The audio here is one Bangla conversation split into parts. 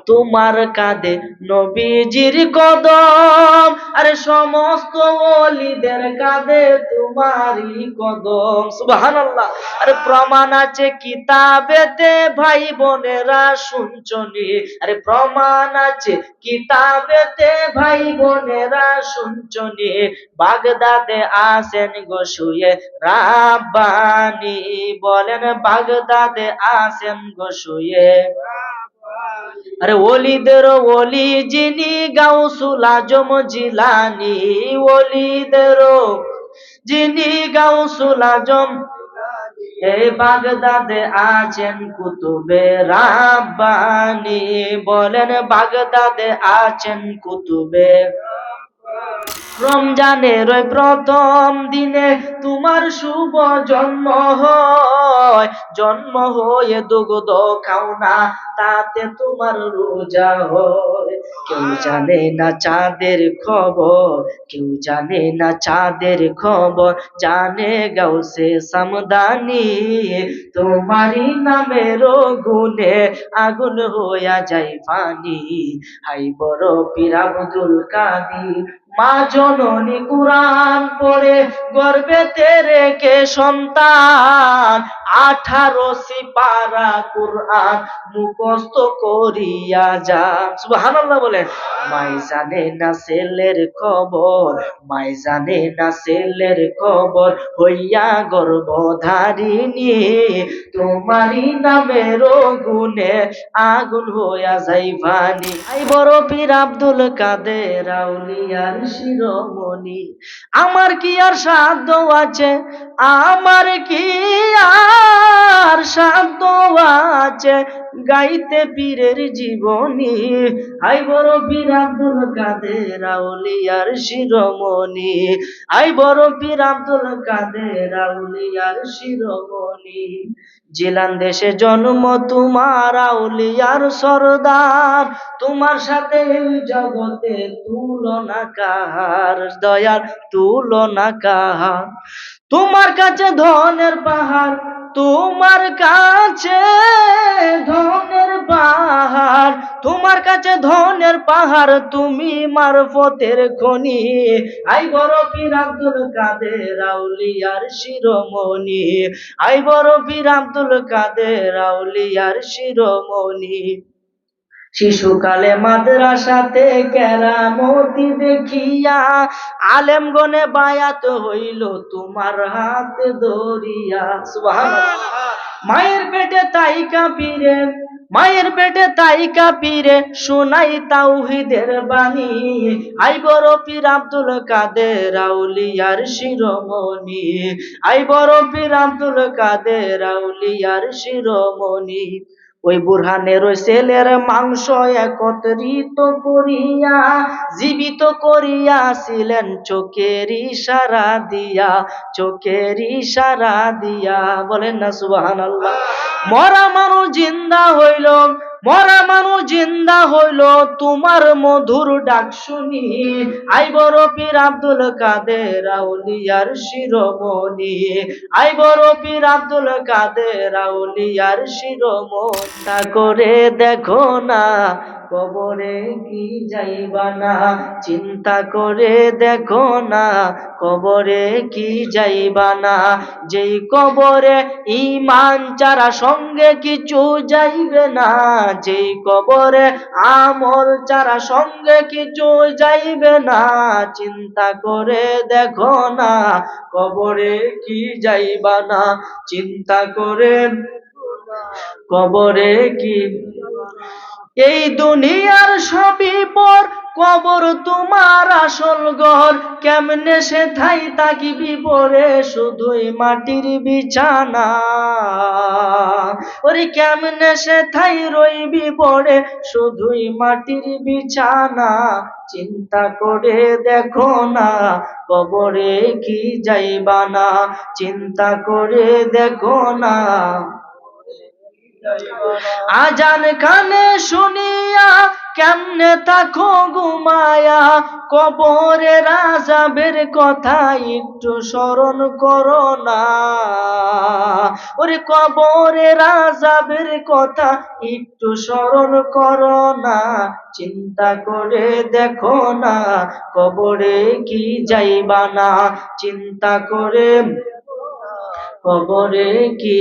তোমার কাঁধে নবীজির কদম, আরে সমস্ত ওলিদের কাঁধে তোমারই কদম। সুবহানাল্লাহ। আরে প্রমাণ আছে কিতাবেতে ভাই বোনেরা শুনছনি, আরে প্রমাণ আছে কিতাবেতে ভাই বোনেরা শুনছনি, বাগদাদে আসেন গো শুয়ে রাব্বানি, বলেন বাগদাদে আসেন গো শুয়ে। আরে ওলিদের ওলি যিনি গাউসুল আজম জিলানি, ওলিদের যিনি গাউসুল আজম, এই বাগদাদে আছেন কুতুবে রাব্বানি, বলেন বাগদাদে আছেন কুতুবে। রমজানের ওই প্রথম দিনে তোমার শুভ জন্ম হয়, জন্ম হয়ে দুগ্ধ খাও না, তাতে তোমার রোজা হয়। কেউ জানে না চাঁদের খবর, কেউ জানে না চাঁদের খবর, জানে গাউসে সামদানি, তোমারই নামের গুণে আগুন হইয়া যায় পানি। হাই বড় পীর আব্দুল কাদের, মা জননী কুরআন পড়ে গর্ভেতে রেখে সন্তান, 18 সিপারা কুরআন মুখস্থ করিয়া যান। সুবহানাল্লাহ বলেন। মাই জানে না ছেলের খবর, মাই জানে না ছেলের খবর, হইয়া গর্ভধারিণী, তোমারই নামের গুণে আগুন হইয়া যাই পানি। আই বড় পীর আব্দুল কাদের আউলিয়ার শিরোমণি, আমার কি আর সাধ্য আছে, আমার কি আর সাধ্য আছে গাইতে পীরের জীবনী। আই বড় পীর আব্দুল কাদের আউলিয়ার শিরোমণি, আই বড় পীর আব্দুল কাদের আউলিয়ার শিরোমণি। জিলান দেশে জন্ম তোমার আউলিয়ার সরদার, তোমার সাথে এই জগতে তুলনা কাহার, দয়ার তুলনা কাহার। তোমার কাছে ধনের পাহাড়, তোমার কাছে ধনের পাহাড়, তোমার কাছে ধনের পাহাড়, তুমি মারফতের খনি। আই বড় পীর আব্দুল কাদের আউলিয়ার শিরোমণি, আই বড় পীর আব্দুল কাদের আউলিয়ার শিরোমণি। শিশুকালে মাদ্রাসাতে কেরামতি দেখিয়া, আলেমগণে বায়াত হইল তোমার হাত ধরিয়া। সুবহানাল্লাহ। মায়ের পেটে তাইকা পীরে, মায়ের পেটে তাইকা পীরে শোনাই তাওহীদের বাণী। আই বড় পীর আব্দুল কাদের আউলিয়ার শিরোমণি, আই বড় পীর আব্দুল কাদের আউলিয়ার শিরোমণি। ওই বুরহানের ওই ছেলের মাংস একত্রিত করিয়া জীবিত করিয়াছিলেন চোখের ইশারা দিয়া, চোখের ইশারা দিয়া। বলেন না সুবহানাল্লাহ। মরা মানুষ জিন্দা হইল, মরা মানুষ জিন্দা হইল তোমার মধুর ডাক শুনি। আই বড় পীর আব্দুল কাদের আউলিয়ার শিরোমণি, আই বড় পীর আব্দুল কাদের আউলিয়ার শিরোমণি। তা করে দেখো না কবরে কি যাইবা না, চিন্তা করে দেখো না কবরে কি যাইবা না। যেই কবরে ঈমান ছাড়া সঙ্গে কিছু যাইবে না, যেই কবরে আমল ছাড়া সঙ্গে কিছু যাইবে না। চিন্তা করে দেখো না কবরে কি যাইবা না, চিন্তা করে কবরে কি। এই দুনিয়ার সবই পর, কবর তোমার আসল ঘর। কেমনে সে ঠাই থাকিবি পরে শুধুই মাটির বিছানা, ওরে কেমনে সে ঠাই রইবি পড়ে শুধুই মাটির বিছানা। চিন্তা করে দেখো না কবরে কি যাইবা না, চিন্তা করে দেখো না। আজান কানে শুনিয়া কেমনে থাকো ঘুমায়া, কবরের আযাবের কথা একটু স্মরণ করো না। ওরে কবরের আযাবের কথা একটু স্মরণ করো না, চিন্তা করে দেখো না কবরে কি যাইবা না, চিন্তা করে কবরে কি।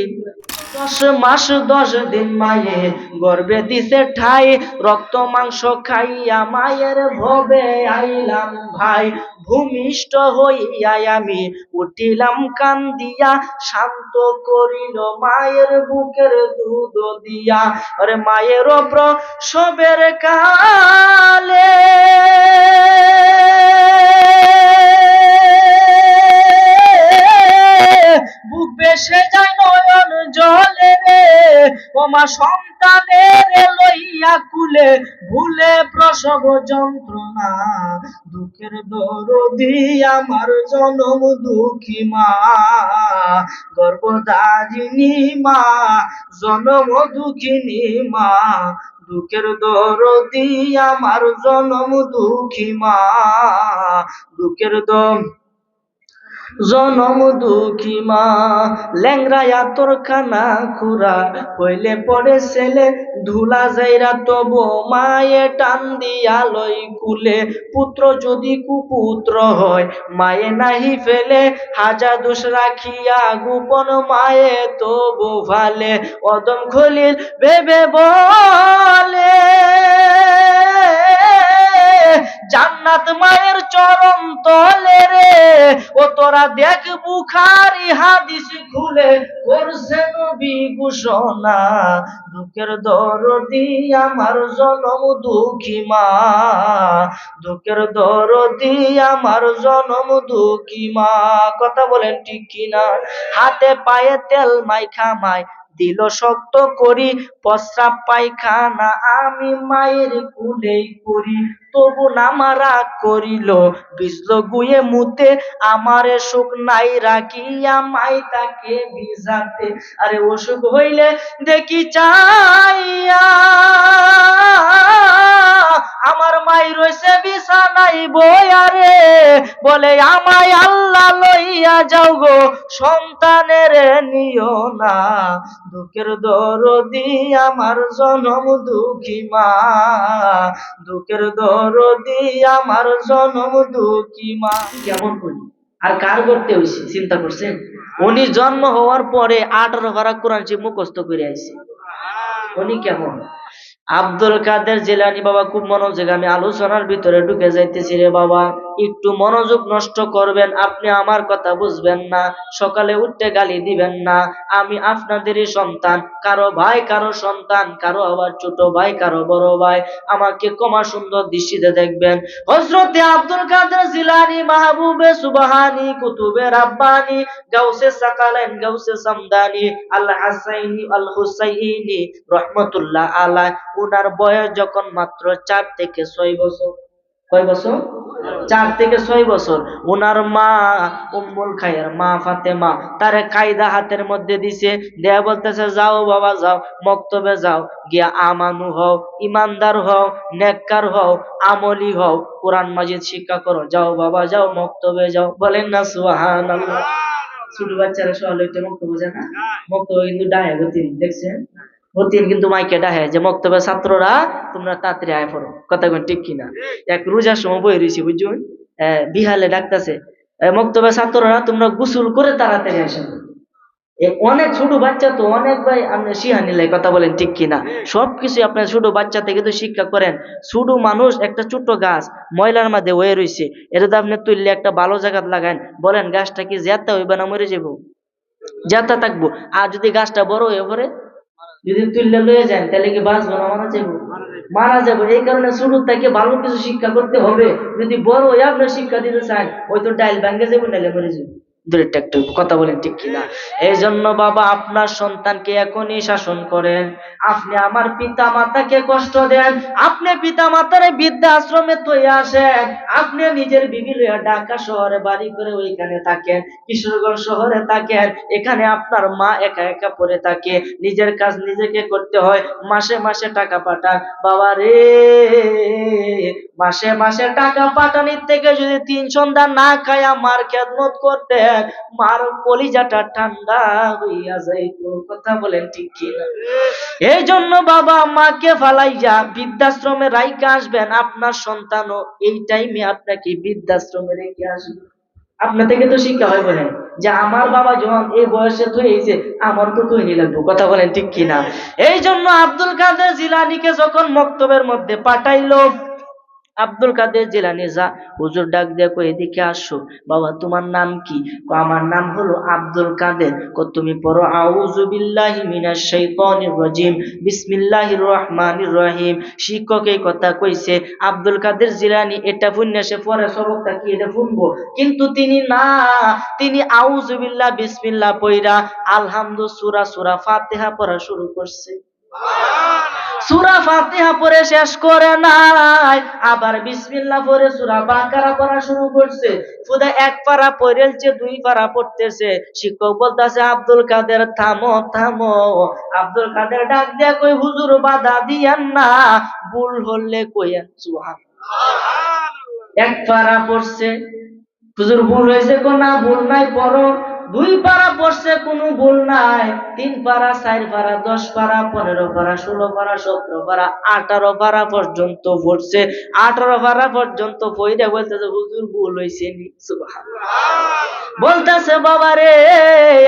10 মাস 10 দিন মায়ে গর্ভে দিছে ঠাই, রক্ত মাংস খাইয়া মায়ের ভবে আইলাম ভাই। ভূমিষ্ঠ হইয়া আমি উঠিলাম কান্দিয়া, শান্ত করিল মায়ের বুকের দুধ দিয়া। আরে মায়ের প্রসবের কালে বুক বেসে যায় নয়ন জলে রে, ওমা সন্তানের লইয়া কুলে ভুলে প্রসব যন্ত্রণা। দুঃখের দরদি আমার জনম দুঃখী মা, গর্ভধারিণী মা, জনম দুঃখিনী মা। দুঃখের দরদি আমার জনম দুঃখী মা, দুঃখের জনম দুঃখী মা। ল্যাংরায়া তোর খানা খুরা হইলে পড়ে ছেলে, ধুলা যাইরা তবু মায়ে টান দিয়া লই কুলে। পুত্র যদি কুপুত্র হয় মায়ে নাহি ফেলে, হাজার দোষ রাখিয়া গোপন মায়ে তবু ভালে। অদম খলিল ভেবে বলে জান্নাত মায়ের চরণ তলে রে, ও তোরা দেখ বুখারী হাদিস খুলে করছে নবী ঘোষণা। দুঃখের দরদি আমার জনম দুঃখী মা, দুঃখের দরদি আমার জনম দুঃখী মা। কথা বলেন ঠিক কিনা? হাতে পায়ে তেল মাইখা মায় দিল শক্ত করি, প্রস্রাব পায়খানা আমি মায়ের কুলেই করি। তবু নামারা করিল বিজল গুয়ে মুতে, আমারে সুখ নাই রাখিয়া মাই তাকে ভিজাতে। আরে অসুখ হইলে দেখি চাইয়া আমার মাই রয়েছে বিছানাই বইয়া রে, বলে আমায় আল্লাহ লইয়া যাও গো সন্তানের নিও না। দুঃখের দরদি আমার জনম দুঃখী মা, দুঃখের দরদি আমার জনম দুঃখী মা। কেমন করি আর কার করতে হইছে চিন্তা করছেন? উনি জন্ম হওয়ার পরে 18 পারা কোরআন শরীফ মুখস্থ করে আইছে। উনি কেমন? আব্দুল কাদের জিলানী বাবা, খুব মনোযোগ, আমি আলোচনার ভিতরে ঢুকে যাইতেছি রে বাবা, একটু মনোযোগ নষ্ট করবেন, আপনি আমার কথা বুঝবেন না, সকালে উঠতে গালি দিবেন না। আমি আপনাদেরই সন্তান, কারো ভাই কারো সন্তান, কারো আবার ছোট ভাই কারো বড় ভাই, আমাকে ক্ষমা সুন্দর দৃষ্টিতে দেখবেন। হযরতে আব্দুল কাদের জিলানী, মাহবুবে সুবহানী, কুতুবে রাব্বানী, গাউসে সাকালাইন, গাউসে সামদানি, আল হাসাইনি আল হুসাইনি রহমাতুল্লাহ আলাইহি, উনার বয়স যখন মাত্র 4 থেকে 6 বছর। কয় বছর? 4 থেকে 6 বছর। উনার মা উম্মুল খায়ের, মা ফাতেমা, তারে কায়দা হাতের মধ্যে দিছে, দেয়া বলতেছে যাও বাবা যাও, মক্তবে যাও, গিয়া আমানু হও, ইমানদার হও, নেককার হও, আমলি হও, কোরআন মাজিদ শিক্ষা করো, যাও বাবা যাও, মক্তবে যাও। বলেন না সুবহানাল্লাহ? ছোট বাচ্চারা সকালে উঠে মক্তবে যায় না? মক্তবে কিন্তু ডাহে গতি, দেখছেন? প্রতিদিন কিন্তু মাইকে ডাহে যে মক্তবের ছাত্ররা তোমরা তাড়াতাড়ি আয় পড়ো। কথা কোন ঠিক কিনা? এক রোজার সময় বই রয়েছি বুঝুন, বিহালে ডাকতেছে মক্তবের ছাত্ররা তোমরা গোসল করে তাড়াতাড়ি আসেন। অনেক ছোট বাচ্চা তো অনেক ভাই আপনি শিহানি লাই, কথা বলেন ঠিক কিনা? সবকিছু আপনার ছোট বাচ্চা থেকে তো শিক্ষা করেন। ছোট মানুষ একটা ছোট্ট গাছ ময়লার মধ্যে হয়ে রয়েছে, এটা তো আপনি তুললে একটা ভালো জায়গা লাগান, বলেন গাছটা কি জেতা হইবে না মরে যাবো? জেতা থাকবো। আর যদি গাছটা বড় হয়ে পড়ে, যদি তুললে লয়ে যান, তাহলে কি বাঁচবো না মারা যাবো? মারা যাবো। এই কারণে শুরু থেকে ভালো কিছু শিক্ষা করতে হবে। যদি বড় হয়ে আপনি শিক্ষা দিতে চান, ওই তো ডাইল ভাঙ্গে যাবো, নাহলে মরে যাবো। দূরেরটা একটু কথা বলেন ঠিক কিনা? এই জন্য বাবা আপনার সন্তানকে এখনই শাসন করেন। আপনি আমার পিতা মাতাকে কষ্ট দেন, আপনি পিতা মাতার বৃদ্ধাশ্রমে থইয়া আসেন, আপনি নিজের বিবি লইয়া ঢাকা শহরে বাড়ি করে ওইখানে থাকেন, কিশোরগঞ্জ শহরে থাকেন, এখানে আপনার মা একা একা পড়ে থাকে, নিজের কাজ নিজেকে করতে হয়, মাসে মাসে টাকা পাঠান। বাবা রে, মাসে মাসে টাকা পাঠানির থেকে যদি 3 সন্ধ্যা না খায়া মার খেদমত করতেন, মার কলিজাটা ঠান্ডা হইয়া যাইতো। কথা বলেন ঠিক কিনা? এই জন্য বাবা মাকে ফালাইয়া বৃদ্ধাশ্রমে রাইখা আসবেন, আপনার সন্তানও এই টাইমে আপনাকে বৃদ্ধাশ্রমে রেখে আসবে। আপনার থেকে তো শিক্ষা হয়, বলেন যে আমার বাবা যখন এই বয়সে হয়েছে আমার তো তৈরি লাগবো। কথা বলেন ঠিক কিনা? এই জন্য আব্দুল কাদের জিলানীকে যখন মক্তবের মধ্যে পাঠাইলো, আব্দুল কাদের জিলানী যা হুজুর ডাক দিয়ে কই এদিকে আসো। বাবা তোমার নাম কি? আমার নাম হলো আব্দুল কাদের। তুমি পড়ো আউযু বিল্লাহি মিনাশ শাইতানির রাজিম বিসমিল্লাহির রহমানির রহিম। শিক্ষক এই কথা কইছে, আব্দুল কাদের জিলানী এটা শুনে সে পরে সবকটা কি এটা শুনবো, কিন্তু তিনি না, তিনি আউযু বিল্লাহ বিসমিল্লাহ পড়া আলহামদু সূরা ফাতিহা পড়া শুরু করছে। সূরা ফাতিহা পড়ে শেষ করে নাই, আবার বিসমিল্লাহ পড়ে সূরা বাকারা পড়া শুরু করছে। খুদা এক পারা পড়েলছে, 2 পারা পড়তেছে। শিক্ষক বলতেছে আব্দুল কাদের থামো থামো। আব্দুল কাদের ডাক দিয়া কই হুজুর বাধা দিয়েন না, ভুল হলে কইেন সুবহানাল্লাহ। এক পারা পড়ছে, হুজুর ভুল হয়েছে, কো না ভুল নাই পড়ো। 2 পারা পড়ছে, কোনো ভুল নাই। 3 পারা, 4 পারা, 10 পারা, 15 পারা, 16 পারা, 17 পারা, 18 পারা পর্যন্ত পড়ছে। 18 পারা পর্যন্ত পড়ে বলতেছে হুজুর ভুল হয়েছে নি। সুবহানাল্লাহ। বলতেছে বাবা রে,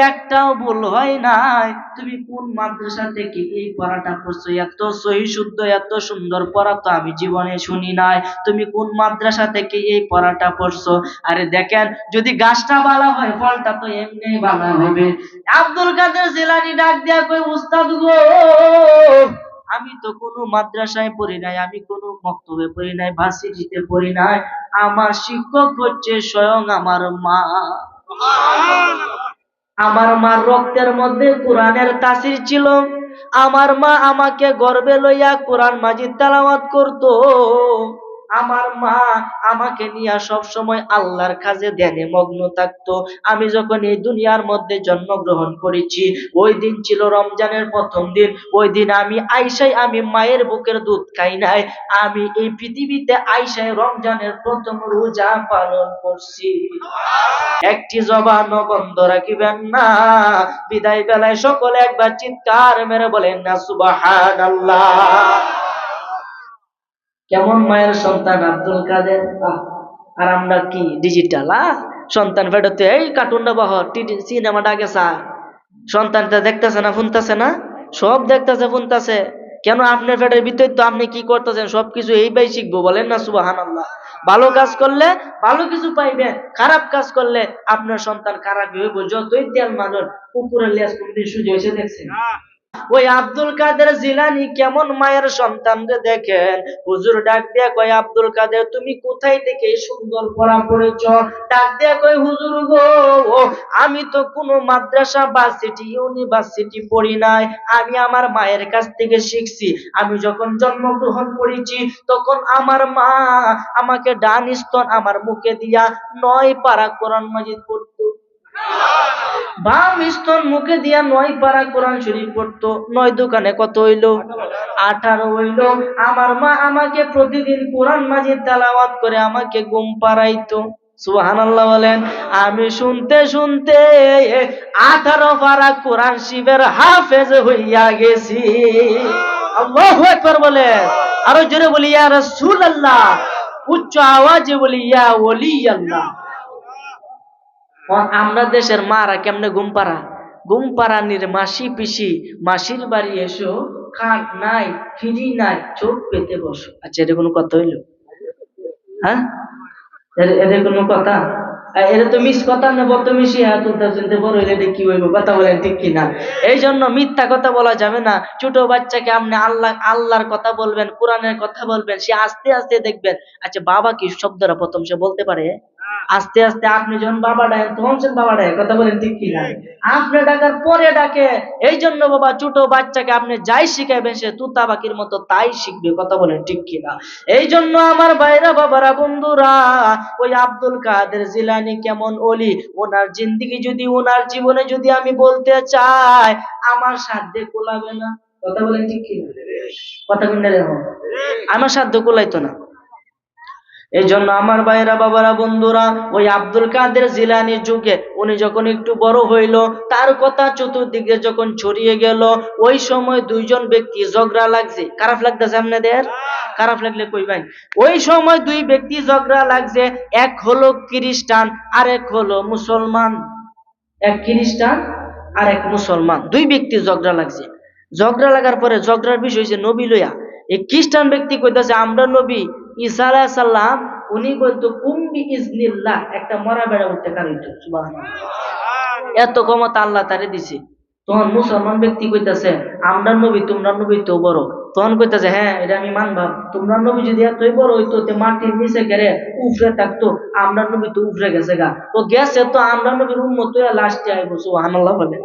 একটাও ভুল হয় নাই। তুমি কোন মাদ্রাসা থেকে এই পড়াটা পড়ছো? এত সহি শুদ্ধ এত সুন্দর পড়া তো আমি জীবনে শুনি নাই। তুমি কোন মাদ্রাসা থেকে এই পড়াটা পড়ছো? আরে দেখেন, যদি গাছটা ভালো হয় ফলটা তো এমনি ভালো হবে। আব্দুল কাদের জিলানী ডাক দিয়া কই উস্তাদ গো, আমি তো কোনো মাদ্রাসায় পড়ি নাই, আমি কোনো মক্তবে পড়ি নাই, ভার্সিটিতে পড়ি নাই। আমার শিক্ষক হচ্ছে স্বয়ং আমার মা। আমার মার রক্তের মধ্যে কোরআনের তাসির ছিল। আমার মা আমাকে গর্বে লইয়া কোরআন মাজিদ তেলাওয়াত করতো। আমার মা আমাকে নিয়ে সব সময় আল্লাহর কাজে ধ্যানে মগ্ন থাকতো। আমি যখন এই দুনিয়ার মধ্যে জন্মগ্রহণ করেছি, ওই দিন ছিল রমজানের প্রথম দিন। ওই দিন আমি মায়ের বুকের দুধ খাই নাই। আমি এই পৃথিবীতে আইসায় রমজানের প্রথম রোজা পালন করছি। একটি জবান বন্ধ রাখিবেন না। বিদায় বেলায় সকলে একবার চিৎকার মেরে বলেন না সুবহানাল্লাহ। কেমন মায়ের সন্তান আব্দুল কাদের। আর আমরা কি ডিজিটাল? সন্তান ফেরত এই কার্টুনটা বহর সিনেমাটা গেছা, সন্তানটা দেখতেছে না শুনতেছে না, সব দেখতেছে শুনতেছে। কেন? আপনার পেটের ভিতরে তো আপনি কি করতেছেন সবকিছু এইভাবে শিখবো। বলেন না সুবহানাল্লাহ। ভালো কাজ করলে ভালো কিছু পাইবেন, খারাপ কাজ করলে আপনার সন্তান খারাপ হইব। যতই তেল মানুষ কুকুরের লেজ কোনদিন সুজি হয়েছে দেখছেন? ওই আব্দুল কাদের জিলানী কেমন মায়ের সন্তান রে দেখেন। হুজুর ডাক দিয়া কয় আব্দুল কাদের তুমি কোথায় থেকে এই সুন্দর পড়া পড়েছ? ডাক দিয়া কয় হুজুর গো, আমি তো কোনো মাদ্রাসা ভার্সিটি ইউনিভার্সিটি পড়ি নাই, আমি আমার মায়ের কাছ থেকে শিখছি। আমি যখন জন্মগ্রহণ করেছি তখন আমার মা আমাকে ডান স্তন আমার মুখে দিয়া 9 পারা কোরআন মাজিদ পড়তো, বাম স্তন মুখে দিয়া 9 পারা কোরআন শরীফ পড়তো। 9 দোকানে কত হইলো? 18 হইলো। আমার মা আমাকে প্রতিদিন কোরআন মাজিদ তেলাওয়াত করে আমাকে ঘুম পাড়াইতো। সুবহানাল্লাহ বলেন। আমি শুনতে শুনতে 18 পারা কোরআন শরীফের হাফেজ হইয়া গেছি। আল্লাহু আকবার বলেন। আরো জোরে বলি ইয়া রাসূলুল্লাহ, উচ্চ আওয়াজে বলি ইয়া ওলি আল্লাহ। আমরা দেশের মারা কেমনে ঘুম পাড়ানির মাসি পিসি মাসির বাড়ি এসো, খাট নাই ফিরি নাই, চোখ পেতে বসো। আচ্ছা, এটা কোনো কথা হইলো? হ্যাঁ, এদের কোনো কথা? এটা তো মিস কথা না, বর্তমিশি হাত উঠতে বড় হইলে এটা কি হইব? কথা বলেন ঠিক কিনা? এই জন্য মিথ্যা কথা বলা যাবে না। ছোট বাচ্চাকে আপনি আল্লাহর কথা বলবেন, কোরআনের কথা বলবেন, সে আস্তে আস্তে দেখবেন। আচ্ছা, বাবা কি শব্দটা প্রথম সে বলতে পারে? আস্তে আস্তে আপনি যখন বাবা ডাকেন তখন সে বাবা ডাকে, কথা বলেন ঠিক কিনা? আপনি ডাকার পরে ডাকে। এই জন্য বাবা ছোট বাচ্চাকে আপনি যাই শিখাইবেন সে তুতা পাখির মতো তাই শিখবে, কথা বলেন ঠিক কিনা? এই জন্য আমার ভাইরা বাবারা বন্ধুরা, ওই আব্দুল কাদের জিলানী কেমন ওলি, ওনার জিন্দিগি যদি ওনার জীবনে যদি আমি বলতে চাই আমার সাধ্যে কোলাবে না, কথা বলেন ঠিক কিনা? কথা বলেন আমার সাধ্য কোলাইতো না। এই জন্য আমার ভাইরা বাবারা বন্ধুরা, ওই আব্দুল কাদের জিলানির যুগে উনি যখন একটু বড় হইল, তার কথা চতুর্দিকে যখন ছড়িয়ে গেল, ওই সময় দুইজন ব্যক্তি ঝগড়া লাগছে। খারাপ লাগতেছে আপনাদের? খারাপ লাগলে কইবেন। ওই সময় দুই ব্যক্তি ঝগড়া লাগছে, এক হলো খ্রিস্টান আর এক হলো মুসলমান। এক খ্রিস্টান আর এক মুসলমান, দুই ব্যক্তি ঝগড়া লাগছে। ঝগড়া লাগার পরে ঝগড়ার বিষয় হয়েছে নবী লইয়া। এই খ্রিস্টান ব্যক্তি কইতাছে আমরা নবী ঈসা আলাইহিস সালাম, উনি বলতো কুম্বি ইজনিল্লাহ, একটা মরা বেড়া উঠতে কারিত। সুবহানাল্লাহ, এত ক্ষমতা আল্লাহ তারে দিছে। তখন মুসলমান ব্যক্তি কইতাছে আমরা নবী তোমরা নবী তো বড়। তখন কইতাছে হ্যাঁ এটা আমি মানবাম, তোমরা নবী যদি এতই বড় হইতো তে মাটির নিচে গেলে উফরে থাকতো, আমরা নবী তো উফরে গেছে গা, তো গেছে তো আমরা নবীর উম্মত লাস্টে আইব। সুবহানাল্লাহ বলে।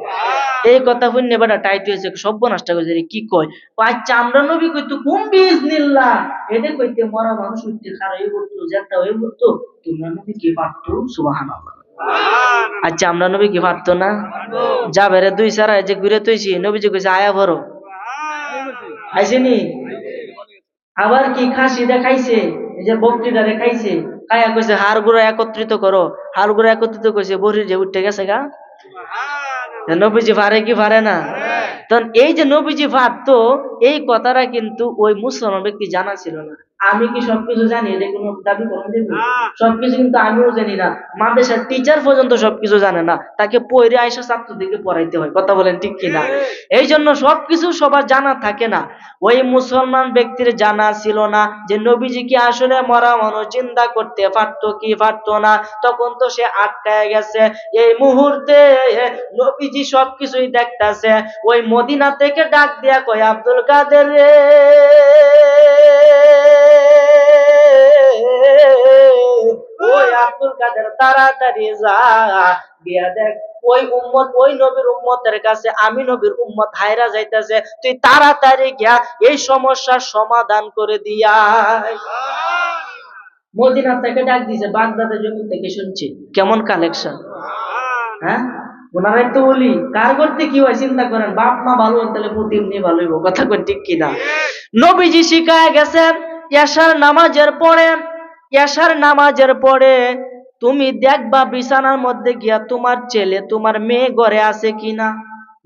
এই কথা শুনে বেটা টাইট হয়েছে, সর্বনাশটা কইছে কি কয়, আচ্ছা আমরা নবী কইতো কুম্বি ইজনিল্লাহ, এটা কইতে মরা মানুষ উঠতে খারাই করতো, যেটা হয়ে পড়তো, তোমরা নবী কি পারতো? সুবহানাল্লাহ। আচ্ছা আমরা নবী কি পারতো না? যা বেরে দুই সারা যে ঘুরে তৈছি, নবীজি কইছে আয়া ভরো, আইসেনি? আবার কি খাসি দেখাইছে, এই যে বকরিটা দেখাইছে, কায়া কইছে হাড় গুঁড়া একত্রিত করো, হাড় গুঁড়া একত্রিত কইছে বরির যে উঠতে গেছে গা। নবীজি পারে কি পারে না? তখন এই যে নবীজি পারতো, এই কথাটা কিন্তু ওই মুসলমান ব্যক্তি জানা ছিল না। আমি কি সবকিছু জানি এটা কোনো দাবি করুন দেব? সবকিছু কিন্তু আমিও জানি না। মাদ্রাসার টিচার পর্যন্ত সবকিছু জানে না, তাকে পড়ে আইসা ছাত্রদেরকে পড়াইতে হয়, কথা বলেন ঠিক কিনা? এই জন্য সবকিছু সবার জানা থাকে না। ওই মুসলমান ব্যক্তির জানা ছিল না যে নবীজি কি আসলে মরা মানুষ চিন্তা করতে পারতো কি পারতো না। তখন তো সে আটকায় গেছে। এই মুহূর্তে নবীজি সবকিছুই দেখতাছে। ওই মদিনা থেকে ডাক দিয়া কয় আব্দুল কাদের রে, ওই আব্দুল কাদের তাড়াতাড়ি যা গিয়া দেখ ওই উম্মত, ওই নবীর উম্মতের কাছে আমি নবীর উম্মত হায়রা যাইতেছে, তুই তাড়াতাড়ি গিয়া এই সমস্যার সমাধান করে দিয়া। মদিনা থেকে ডাক দিছে, বাগদাদের জমি থেকে শুনছি। কেমন কালেকশন, হ্যাঁ? ওনারাই তো বলি কার করতে কি হয় চিন্তা করেন, বাপ মা ভালো হন তাহলে প্রতি এমনি ভালো হইব, কথা কই ঠিক কিনা? নবীজি শিখায় গেছেন এশার নামাজের পরে, এশার নামাজের পরে তুমি দেখবা বিছানার মধ্যে গিয়া তোমার ছেলে তোমার মেয়ে ঘরে আছে কিনা।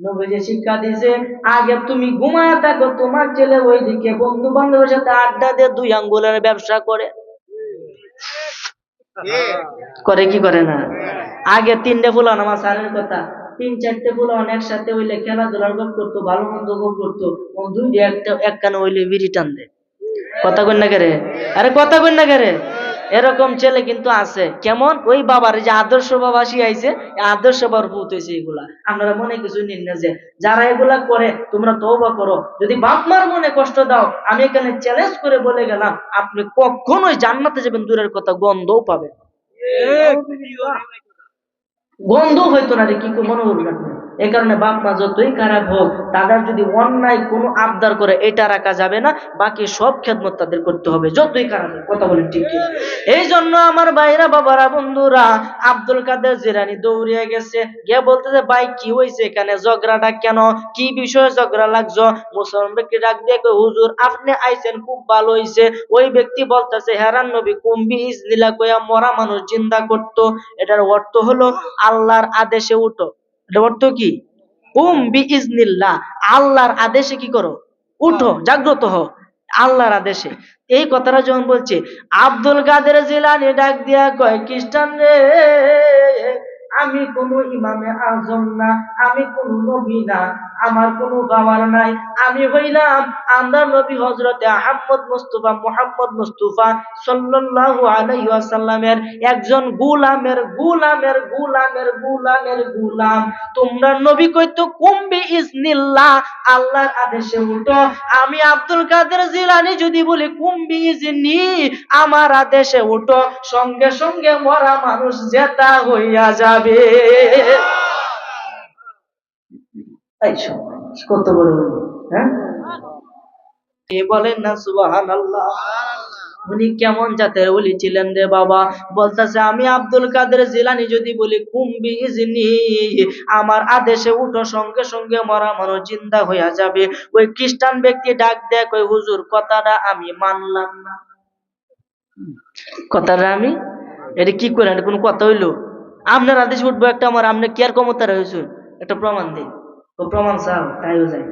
নবীজি শিক্ষা দিছে আগে তুমি ঘুমায় থাকো, তোমার ছেলে ওইদিকে বন্ধু বান্ধবের সাথে আড্ডা দিয়ে 2 আঙ্গুলের ব্যবসা করে। করে কি করে না? আগে 3টে ফুলান আমার স্যারের কথা, 3-4টে ফুলান একসাথে হইলে খেলাধুলার গপ করতো, ভালো মন্দ গপ করতো, 2 একটা এক কানে হইলে বিড়ি টান দেয়, কথা কই না কেরে? আরে কথা কই না কেরে? এরকম ছেলে কিন্তু আছে। কেমন? ওই বাবার যে আদর্শ বাবা শিখাইছে, আদর্শ বাবার ভূত হয়েছে এগুলা। আপনারা মনে কিছু নিন না, যে যারা এগুলা করে তোমরা তওবা করো। যদি বাপ মার মনে কষ্ট দাও, আমি এখানে চ্যালেঞ্জ করে বলে গেলাম আপনি কখনোই জান্নাতে যাবেন দূরের কথা, গন্ধও পাবেন, গন্ধ হইতো না রে, কি মনে করবেন আপনি? এই কারণে বাপ মা যতই খারাপ হোক, তাদের যদি অন্যায় কোনো আবদার করে এটা রাখা যাবে না, বাকি সব খেদমত তাদের করতে হবে, যতই খারাপ হোক, কথা বলেন ঠিক কি? এই জন্য আমার ভাইরা বাবারা বন্ধুরা, আব্দুল কাদের জিলানী দৌড়িয়ে গেছে, গিয়ে বলতেছে ভাই কি হয়েছে এখানে, ঝগড়াটা কেন, কি বিষয়ে ঝগড়া লাগছো? মুসলমান ব্যক্তি ডাক দিয়ে কই হুজুর আপনি আইছেন খুব ভালো হইছে। ওই ব্যক্তি বলতেছে হেরান নবী কুম্বি ইজনিল্লাহ কইয়া মরা মানুষ জিন্দা করতো, এটার অর্থ হলো আল্লাহর আদেশে উঠো। এটার অর্থ কি? কুম্বি ইজনিল্লাহ, আল্লাহর আদেশে কি করো? উঠো, জাগ্রত হও আল্লাহর আদেশে। এই কথাটা যখন বলছে, আব্দুল কাদের জিলানী ডাক দিয়া কয় খ্রিস্টান রে, আমি কোনো ইমামে আজম না, আমি কোনো নবী না, আমার কোনো পাওয়ার নাই। আমি হইলাম আমরা নবী হযরতে আহমদ মুস্তাফা মুহাম্মদ মুস্তাফা সাল্লাল্লাহু আলাইহি ওয়াসাল্লামের একজন গোলাম। তোমরা নবী কইতো কুম্বি ইজনিল্লাহ, আল্লাহর আদেশে উঠো। আমি আব্দুল কাদের জিলানী যদি বলি কুম্বি ইজনি, আমার আদেশে উঠো, সঙ্গে সঙ্গে মরা মানুষ জেতা হইয়া যাবে। কত বড়, হ্যাঁ, কে বলেন না সুবহানাল্লাহ। উনি কেমন জাতের ওলি ছিলেন রে বাবা? বলতেছে আমি আব্দুল কাদের জিলানী যদি বলি কুম্বি ইজনি, আমার আদেশে উঠো, সঙ্গে সঙ্গে মরা মানুষ জিন্দা হইয়া যাবে। ওই খ্রিস্টান ব্যক্তি ডাক দেয়, কই হুজুর কথাটা আমি মানলাম না। কথাটা আমি, এটা কি করেন, এটা কোনো কথা হইলো? আপনার আদেশে উঠবো একটা, আমার আপনি কি আর ক্ষমতা রয়েছে? একটা প্রমাণ দিন। ও প্রমাণ চাও, তাইও যায়।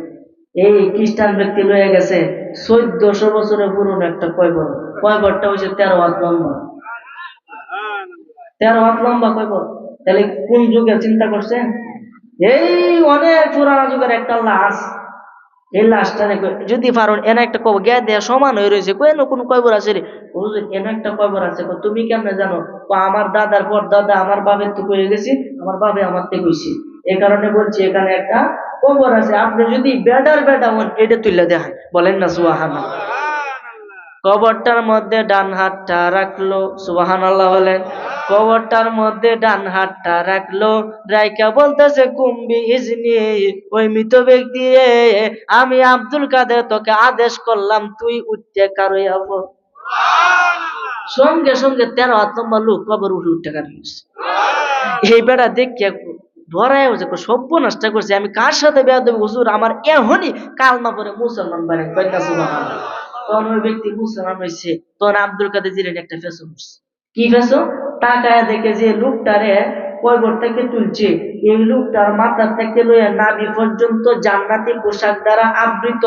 এই খ্রিস্টান ব্যক্তি লয়ে গেছে 1400 বছরের পুরনো একটা কয়বর। কয়বরটা হয়েছে 13 হাত লম্বা। 13 হাত লম্বা কয়বর। তাহলে কোন যুগের চিন্তা করছেন? এই অনেক পুরানা যুগের একটা লাশ। এই লাশটা যদি পারুন এনে একটা কবর গে দেয়া সমান হয়ে রয়েছে, কেন কোন কয়বর আছে রে? এনে একটা কয়বর আছে। তুমি কেমনে জানো? আমার দাদার পর দাদা আমার বাপের তো কয়ে গেছি, আমার বাবে আমার থেকে কইছি, এই কারণে বলছি এখানে একটা কবর আছে। আপনি যদি বেডা হন, এটা তুলে দেখায়, বলেন না সুবহানাল্লাহ। কবরটার মধ্যে ডান হাতটা রাখলো, সুবহানাল্লাহ বলেন। কবরটার মধ্যে ডান হাতটা রাখলো, রাইকা বলতেছে কুম্বি ইজনি, ওই মৃত ব্যক্তি রে, আমি আব্দুল কাদের তোকে আদেশ করলাম তুই উঠতে কারইয়া পড়। সঙ্গে সঙ্গে 13 হাত লম্বা লোক কবর উঠে কারণ এই বেড়া দেখিয়া ধরায় সর্বনাশটা করছে। আমি কার সাথে বেয়াদবি হুজুর, আমার এখনই কালমা পরে মুসলমান বানাই, কয়টা সুবহানাল্লাহ। তখন ওই ব্যক্তি মুসলমান হয়েছে, তখন আব্দুল কাদের জিলানী একটা ফেসো করছে। কি ফেসো? তাকায় দেখে যে লোকটারে কয়বর থেকে তুলছে, এই লোকটার মাথা থেকে লইয়া নাভি পর্যন্ত জান্নাতি পোশাক দ্বারা আবৃত,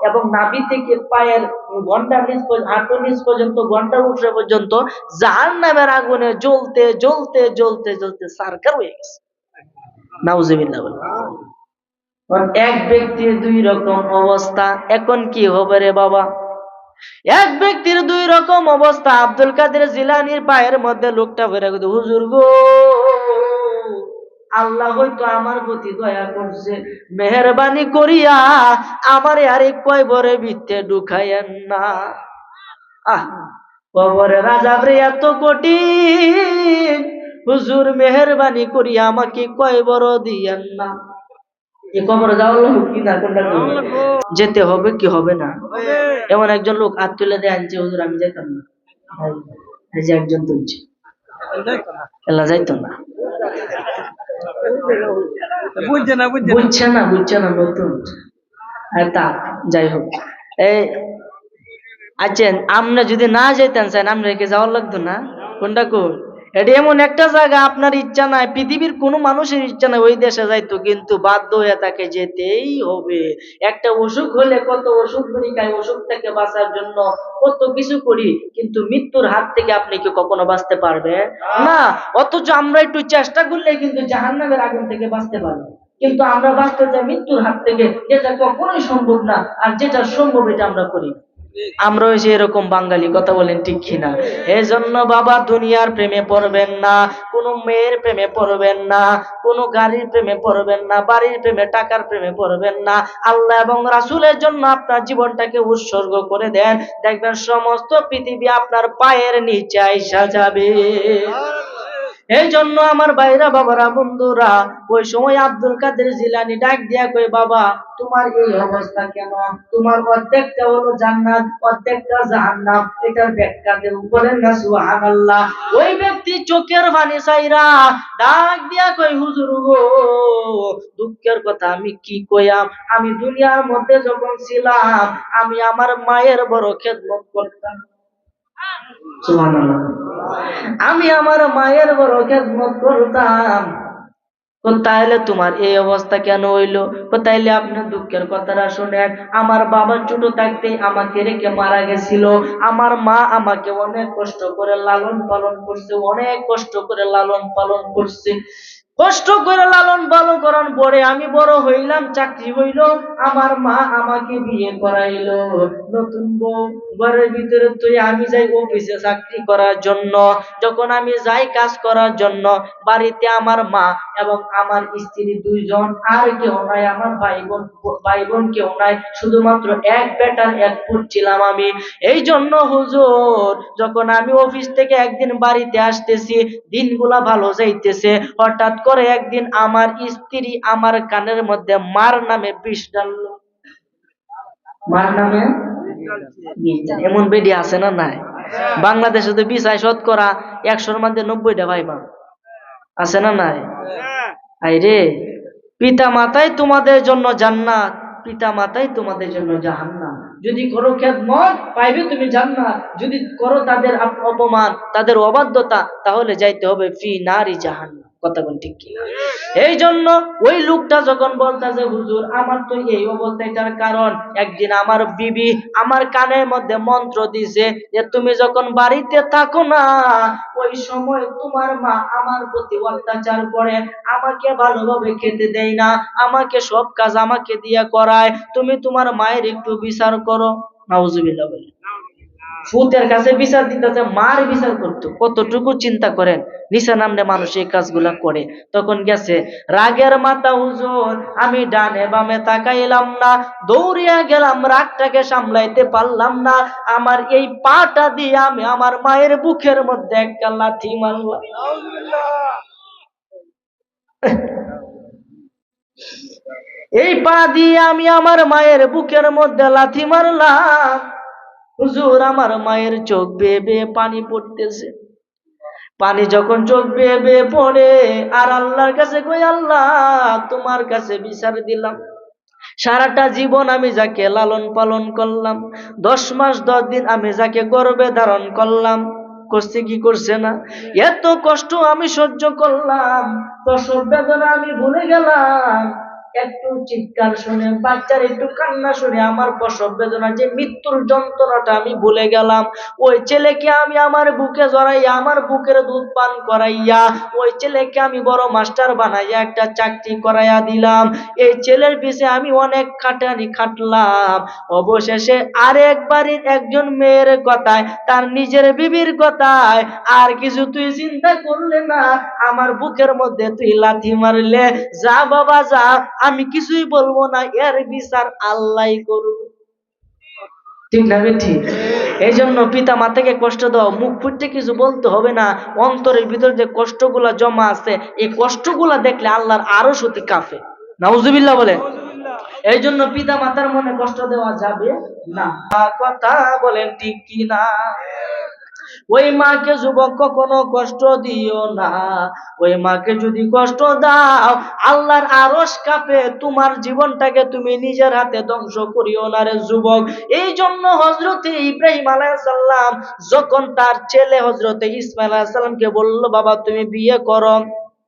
এবং নাভি থেকে পায়ের ঘন্টার নিচ হাঁটুর নিচ পর্যন্ত, ঘন্টার উপরে পর্যন্ত জাহান্নামের আগুনে জ্বলতে জ্বলতে জ্বলতে জ্বলতে সারকার হয়ে গেছে। নাউজুবিল্লাহ। এক ব্যক্তির দুই রকম অবস্থা, এখন কি হবে রে বাবা? এক ব্যক্তির দুই রকম অবস্থা। আব্দুল কাদের জিলানীর পায়ের মধ্যে লোকটা ভরে গেছে, হুজুর গো, আল্লাহ হয়তো আমার প্রতি দয়া করছে, মেহেরবানি করিয়া আমারে আরেক কয়বরে ভিতরে ঢুকাইয়েন না। আহ, কবরের আযাব রে এত কঠিন, হুজুর মেহেরবানি করিয়া আমাকে কয়বর দিয়েন না। এ কবরে যাওয়া লোক কি না, কোনটা যেতে হবে কি হবে না? এমন একজন লোক হাত তুলে দিয়ে আনছে, হুজুর আমি যাইতাম না। এই যে একজন তুলছে, এলা যাইতো না, বুঝছে না নতুন। তা যাই হোক, এই আচ্ছা, আপনি যদি না যেতেন চান, আপনি রেখে যাওয়ার লাগতো না? কোনটা কোন? এটা এমন একটা জায়গা, আপনার ইচ্ছা নাই, পৃথিবীর কোনো মানুষের ইচ্ছা নাই ওই দেশে যাইতো, কিন্তু বাধ্য হয়ে তাকে যেতেই হবে। একটা অসুখ হলে কত ওষুধ খাই, অসুখ থেকে বাঁচার জন্য কত কিছু করি, কিন্তু মৃত্যুর হাত থেকে আপনি কি কখনো বাঁচতে পারবেন না? অথচ আমরা একটু চেষ্টা করলে কিন্তু জাহান্নামের আগুন থেকে বাঁচতে পারবো, কিন্তু আমরা বাঁচতে চাই মৃত্যুর হাত থেকে, যেটা কখনোই সম্ভব না। আর যেটা সম্ভব এটা আমরা করি। আমরা হয়েছে এরকম বাঙালি, কথা বলেন ঠিক কিনা? এই জন্য বাবা দুনিয়ার প্রেমে পড়বেন না, কোনো মেয়ের প্রেমে পড়বেন না, কোনো গাড়ির প্রেমে পড়বেন না, বাড়ির প্রেমে, টাকার প্রেমে পড়বেন না। আল্লাহ এবং রাসূলের জন্য আপনার জীবনটাকে উৎসর্গ করে দেন, দেখবেন সমস্ত পৃথিবী আপনার পায়ের নিচে আইসা যাবে। এই জন্য আমার ভাইরা, বাবারা, বন্ধুরা, ওই সময় আব্দুল কাদের জিলানী ডাক দিয়া কই, বাবা তোমার এই অবস্থা কেন? তোমার অর্ধেকটা হলো জান্নাত, অর্ধেকটা জাহান্নাম, এটার ব্যাখ্যা দেন, বলেন না সুবহানাল্লাহ। ওই ব্যক্তি চোখের পানি ছাইরা ডাক দিয়া কই, হুজুর গো, দুঃখের কথা আমি কি কইয়াম, আমি দুনিয়ার মধ্যে যখন ছিলাম আমি আমার মায়ের বড় খেদমত করতাম। সুবহানাল্লাহ। আমি আমার মায়ের বড় খেদমত করতাম। তাইলে তোমার এই অবস্থা কেন হইলো? তাইলে আপনার দুঃখের কথাটা শুনেন, আমার বাবা ছোট থাকতে আমাকে রেখে মারা গেছিল। আমার মা আমাকে অনেক কষ্ট করে লালন পালন করছে, অনেক কষ্ট করে লালন পালন করছে। কষ্ট করে লালন পালন করার পরে আমি বড় হইলাম, চাকরি হইল, আমার মা আমাকে বিয়ে করাইলো। নতুন বউ ঘরের ভিতরে তুই আমি যাই অফিসে চাকরি করার জন্য। যখন আমি যাই কাজ করার জন্য, বাড়িতে আমার মা এবং আমার স্ত্রী দুইজন, আর কেউ নাই, আমার ভাই বোন কেউ নাই, শুধুমাত্র এক বেটার এক পুত ছিলাম আমি। এই জন্য হুজুর, যখন আমি অফিস থেকে একদিন বাড়িতে আসতেছি, দিনগুলা ভালো যাইতেছে, হঠাৎ করে একদিন আমার স্ত্রী আমার কানের মধ্যে মার নামে বিষ ডাললো। মার নামে বিষ ডাল। এমন বেডি আছে না নাই? বাংলাদেশে তো বিচার শতকরা 100-র মধ্যে 90টা ভাইবা আছে না নাই? আইরে, পিতা মাতাই তোমাদের জন্য জান্নাত, পিতা মাতাই তোমাদের জন্য জাহান্নাম। যদি করো খেদমত পাইবে তুমি জান্নাত, যদি করো তাদের অপমান, তাদের অবাধ্যতা, তাহলে যাইতে হবে ফি নারি জাহান্নাম। কথা বল ঠিক কিনা? এই জন্য ওই লোকটা যখন বলতেছে হুজুর আমার তো এই অবস্থা, এটার কারণ একদিন আমার বিবি আমার কানের মধ্যে মন্ত্র দিছে যে তুমি যখন বাড়িতে থাকো না, ওই সময় তোমার মা আমার প্রতি অত্যাচার করে, আমাকে ভালোভাবে খেতে দেয় না, আমাকে সব কাজ আমাকে দিয়া করায়, তুমি তোমার মায়ের একটু বিচার করো। নাউজুবিল্লাহ বলে ফুতের কাছে বিচার দিতেছে, মার বিচার করতো। কতটুকু চিন্তা করেন, নিচা নামনে মানুষ এই কাজগুলা করে। তখন গেছে রাগের মাথা হুজুর, আমি ডানে বামে তাকাইলাম না, দৌড়িয়া গেলাম, রাগটাকে সামলাইতে পারলাম না, আমার এই পাটা দিয়ে আমি আমার মায়ের বুকের মধ্যে একটা লাথি মারলাম। এই পা দিয়ে আমি আমার মায়ের বুকের মধ্যে লাথি মারলাম। হুজুর, আমার মায়ের চোখ বেয়ে বেয়ে পানি পড়তেছে। পানি যখন চোখ বেয়ে বেয়ে পড়ে, আর আল্লাহর কাছে কই, আল্লাহ তোমার কাছে বিচার দিলাম, সারাটা জীবন আমি যাকে লালন পালন করলাম, 10 মাস 10 দিন আমি যাকে গর্ভে ধারণ করলাম, করছে কি করছে না, এত কষ্ট আমি সহ্য করলাম, প্রসব বেদনা আমি ভুলে গেলাম, একটু চিৎকার শুনে, বাচ্চার একটু কান্না শুনে আমার প্রসব বেদনা, যে মৃত্যুর যন্ত্রণাটা আমি ভুলে গেলাম। ওই ছেলেকে আমি আমার বুকে জড়াইয়া, আমার বুকের দুধ পান করাইয়া, ওই ছেলেকে আমি বড় মাস্টার বানাইয়া একটা চাকরি করাইয়া দিলাম। এই ছেলের পিছে আমি অনেক খাটানি খাটলাম। অবশেষে আরেক বাড়ির একজন মেয়ের কথায়, তার নিজের বিবির কথায় আর কিছু তুই চিন্তা করলে না, আমার বুকের মধ্যে তুই লাথি মারলে, যা বাবা যা, আমি কিছুই বলবো না, এর বিচার আল্লাহই করুক। ঠিক না ঠিক? এই জন্য পিতা মাতাকে কষ্ট দাও, মুখ ফুটে কিছু বলতে হবে না, অন্তরের ভিতর যে কষ্টগুলা জমা আছে, এই কষ্টগুলা দেখলে আল্লাহর আরো সত্যি কাঁপে। নাউজুবিল্লাহ বলে। এই জন্য পিতা মাতার মনে কষ্ট দেওয়া যাবে না। কথা বলেন ঠিক কি না? ওই মাকে যুবক কখনো কষ্ট দিও না। ওই মাকে যদি কষ্ট দাও, আল্লাহর আরশ কাঁপে, তোমার জীবনটাকে তুমি নিজের হাতে ধ্বংস করিও না রে যুবক। এই জন্য হযরতে ইব্রাহিম আলাইহিস সালাম যখন তার ছেলে হযরতে ইসমাঈল আলাইহিস সালামকে বলল, বাবা তুমি বিয়ে করো,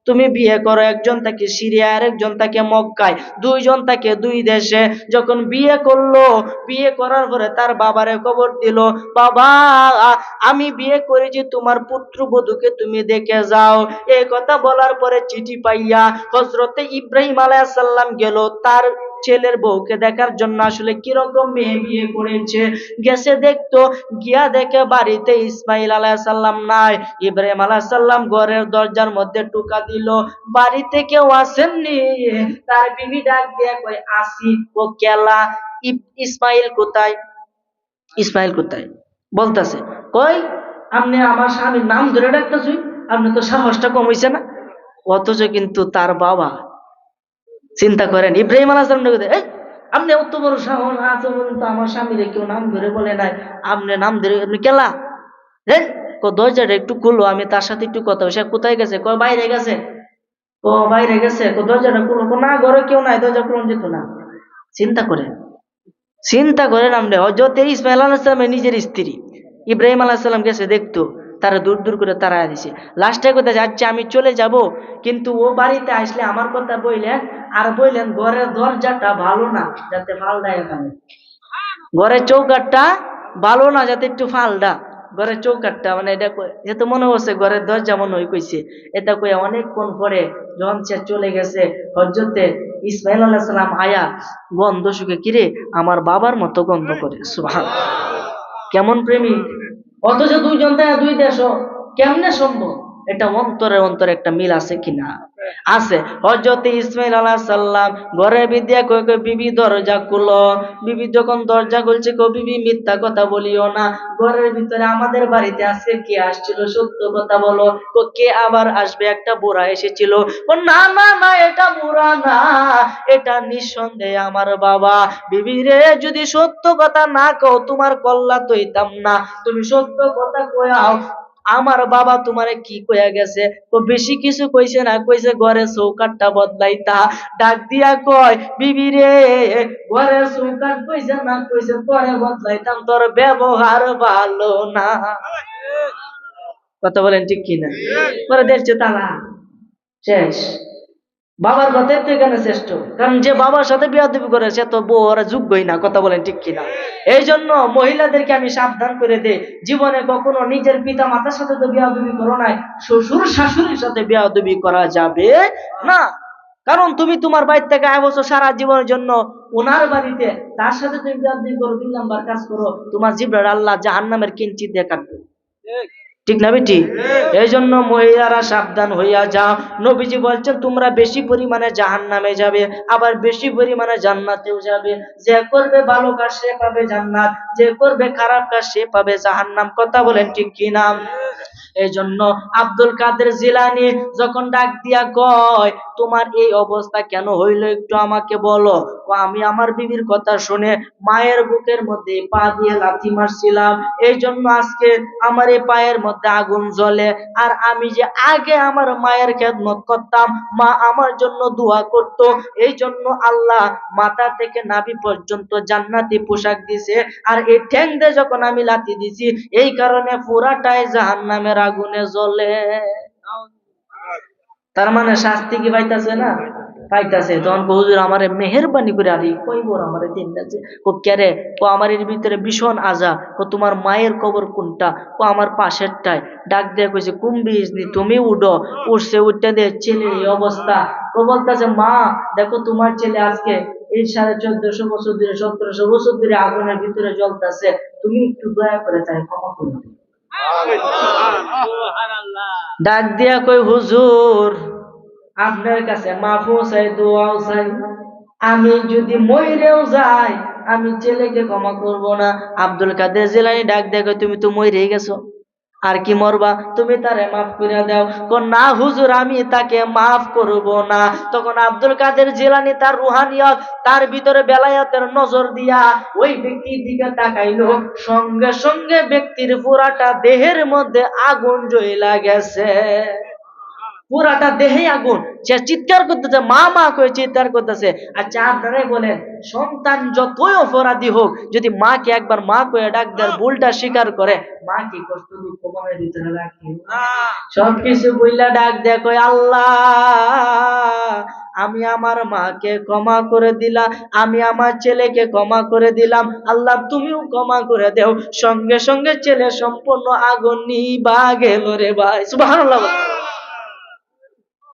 তুমি বিয়ে করো, একজন থাকে সিরিয়া আর একজন থাকে মক্কায়, দুইজন থাকে দুই দেশে। যখন বিয়ে করলো, বিয়ে করার পরে তার বাবারে খবর দিল, বাবা আমি বিয়ে করেছি, তোমার পুত্রবধূকে তুমি দেখে যাও। এই কথা বলার পরে চিঠি পাইয়া হযরতে ইব্রাহিম আলাইহিস সালাম গেল তার ছেলের বউকে দেখার জন্য, আসলে কিরকম মেয়ে বিয়ে করেছে। গেছে দেখতো, গিয়া দেখে বাড়িতে ইসমাইল আলাইহিস সালাম নাই। ইব্রাহিম আলাইহিস সালাম ঘরের দরজার মধ্যে টোকা দিল, বাড়িতে কেউ আসেননি। তার বিবি ডাক দিয়ে কয়, আসি। ও কেলা, ইসমাইল কোথায়? ইসমাইল কোথায় বলতেছে, কই আপনি আমার স্বামীর নাম ধরে ডাকতেছি, আপনি তো সাহসটা কম হইছে না? অথচ কিন্তু তার বাবা, চিন্তা করেন, ইব্রাহিম আলাইহিস সালাম ডাকে, এই আপনি অত বড় সাহস আছে বলুন তো, আমার স্বামীর কেউ নাম ধরে বলে নাই, আপনি নাম ধরে, আপনি কেলা? হ্যাঁ, দরজাটা একটু খুলো, আমি তার সাথে একটু কথা। সে কোথায় গেছে? কয় বাইরে গেছে। ও বাইরে গেছে, দরজাটা খুলো। না ঘরে কেউ নাই, দরজা খুলুন যেত না। চিন্তা করেন, চিন্তা করেন, আমরা হযরত ইসমাঈল আলাইহিস সালামের নিজের স্ত্রী, ইব্রাহিম আলাইহিস সালাম গেছে দেখতো, তারা দূর দূর করে তাড়ায় দিছে। লাস্টে কোথায় যাচ্ছে, আমি চলে যাব, কিন্তু ও বাড়িতে আসলে আমার কথা বললেন, আর বললেন ঘরের দরজাটা ভালো না, যাতে ফালডা, এখানে ঘরের চৌকাঠটা ভালো না, যাতে একটু ফালডা। ঘরের চৌকাটটা মানে এটা এ তো মনে হচ্ছে ঘরের দরজা মনে হয় কইছে, এটা কইয়া অনেকক্ষণ পরে যখন সে চলে গেছে, হযরতে ইসমাইল আলাইহিস সালাম আয়া গন্ধ শুকে, কিরে আমার বাবার মতো গন্ধ করে। সুবহানাল্লাহ, কেমন প্রেমিক! অথচ দুইজন তাই দুই দেশ, কেমনে সম্ভব? এটা অন্তরে অন্তরে একটা মিল আছে কিনা? আছে। হযরত ইসমাইল আলাইহিস সালাম ঘরের ভিতরে কই কই বিবি দরজা খুলো। বিবি যখন দরজা খুলছে, কই বিবি মিথ্যা কথা বলিও না, ঘরের ভিতরে আমাদের বাড়িতে আজকে কে আসছিল সত্য কথা বলো। কে আবার আসবে? একটা বুড়া এসেছিল। না না না, এটা বুড়া না, এটা নিঃসন্দেহে আমার বাবা। বিবি রে, যদি সত্য কথা না কও তোমার কল্লা তৈতাম না, তুমি সত্য কথা কয়াও। আমার বাবা তোমারে কি কইয়া গেছে? তো বেশি কিছু কইছে না, কইছে ঘরে চৌকাটটা বদলাইতা। ডাক দিয়া কয়, বিবি রে, ঘরে চৌকাট কইছে না, কইছে পরে বদলাইতাম, তোর ব্যবহার ভালো না। কথা বলেন ঠিক কিনা? পরে দেখছে তালা শেষ। বাবার কথাই তো এখানে শ্রেষ্ঠ, কারণ যে বাবার সাথে বেয়াদবি করে সে তো বউ ওরা যোগ্যই না। কথা বলেন ঠিক কিনা? এই জন্য মহিলাদেরকে আমি সাবধান করে দেই, জীবনে কখনো নিজের পিতা মাতার সাথে তো বেয়াদবি করো নাই, শ্বশুর শাশুড়ির সাথে বেয়াদবি করা যাবে না। কারণ তুমি তোমার বাড়ি থেকে আয় বছর সারা জীবনের জন্য ওনার বাড়িতে, তার সাথে তুমি বেয়াদবি করো, 2 নাম্বার কাজ করো, তোমার জিব্রার আল্লাহ জাহান্নামের কিঞ্চিত দিয়ে কাটবে। ঠিক না বেটি? এই জন্য মহিলারা সাবধান হইয়া যাও। নবীজি বলছেন তোমরা বেশি পরিমাণে জাহান্নামে যাবে, আবার বেশি পরিমাণে জান্নাতেও যাবে। যে করবে ভালো কাজ সে পাবে জান্নাত, যে করবে খারাপ কাজ সে পাবে জাহান্নাম। কথা বলেন ঠিক কি না? এই জন্য আব্দুল কাদের জিলানী যখন ডাক দিয়া কয়, তোমার এই অবস্থা কেন হইল একটু আমাকে বলো। আমি আমার বিবির কথা শুনে মায়ের বুকের মধ্যে পা দিয়ে লাথি মারছিলাম, এই জন্য আজকে আমার এই পায়ের মধ্যে আগুন জ্বলে। আর আমি যে আগে আমার মায়ের খেদমত করতাম, মা আমার জন্য দোয়া করত, এই জন্য আল্লাহ মাথা থেকে নাভি পর্যন্ত জান্নাতি পোশাক দিছে। আর এই ঠ্যাং দিয়ে যখন আমি লাথি দিছি, এই কারণে পুরাটাই জাহান্নামের আগুনে জ্বলে। তার মানে শাস্তি কি পাইতাছে না? পাইতাছে। তখন হুজুর আমারে মেহেরবানি করে আরে কইব আমারে দিন আছে। ও কেরে? ও আমার এর ভিতরে ভীষণ আজা। ও তোমার মায়ের কবর কোনটা? ও আমার পাশেরটায়। ডাক দিয়ে কইছে কুম্বিস নি, তুমি উঠো। উঠছে, উঠতে দিয়ে ছেলের এই অবস্থা। ও বলতেছে, মা দেখো তোমার ছেলে আজকে এই 1450 বছর ধরে, 1700 বছর ধরে আগুনের ভিতরে জ্বলতেছে, তুমি একটু দয়া করে তাই ক্ষমা করে দিও। ডাক দিয়া কই, হুজুর আপনার কাছে মাফও চাই, দোয়াও চাই, আমি যদি মইরেও যাই আমি ছেলেকে ক্ষমা করব না। আব্দুল কাদের জিলানী ডাক দিয়া কই, তুমি তো মইরেই গেছো, আর কি মরবা, তুমি তারে মাফ করে দাও। না হুজুর, আমি তাকে মাফ করব না। তখন আব্দুল কাদের জিলানী তার রুহানিয়ত, তার ভিতরে বেলায়েতের নজর দিয়া ওই ব্যক্তির দিকে তাকাইলো, সঙ্গে সঙ্গে ব্যক্তির পুরাটা দেহের মধ্যে আগুন জ্বলা গেছে। পুরাটা দেহে আগুন। সে চিৎকার করতেছে, মা মা করে চিৎকার করতেছে। আচ্ছা আপনারাই বলেন, সন্তান যতই অপরাধী হোক, যদি মাকে একবার মা করে ডাক দেয়, ভুলটা স্বীকার করে, মা কি কষ্ট দুঃখ মনের ভিতরে রাখে? সবকিছু বইলা ডাক দেয়, কই আল্লাহ আমি আমার মাকে ক্ষমা করে দিলাম, আমি আমার ছেলেকে ক্ষমা করে দিলাম, আল্লাহ তুমিও ক্ষমা করে দেও। সঙ্গে সঙ্গে ছেলে সম্পূর্ণ আগুন নিভা গেল রে ভাই। সুবহানাল্লাহ।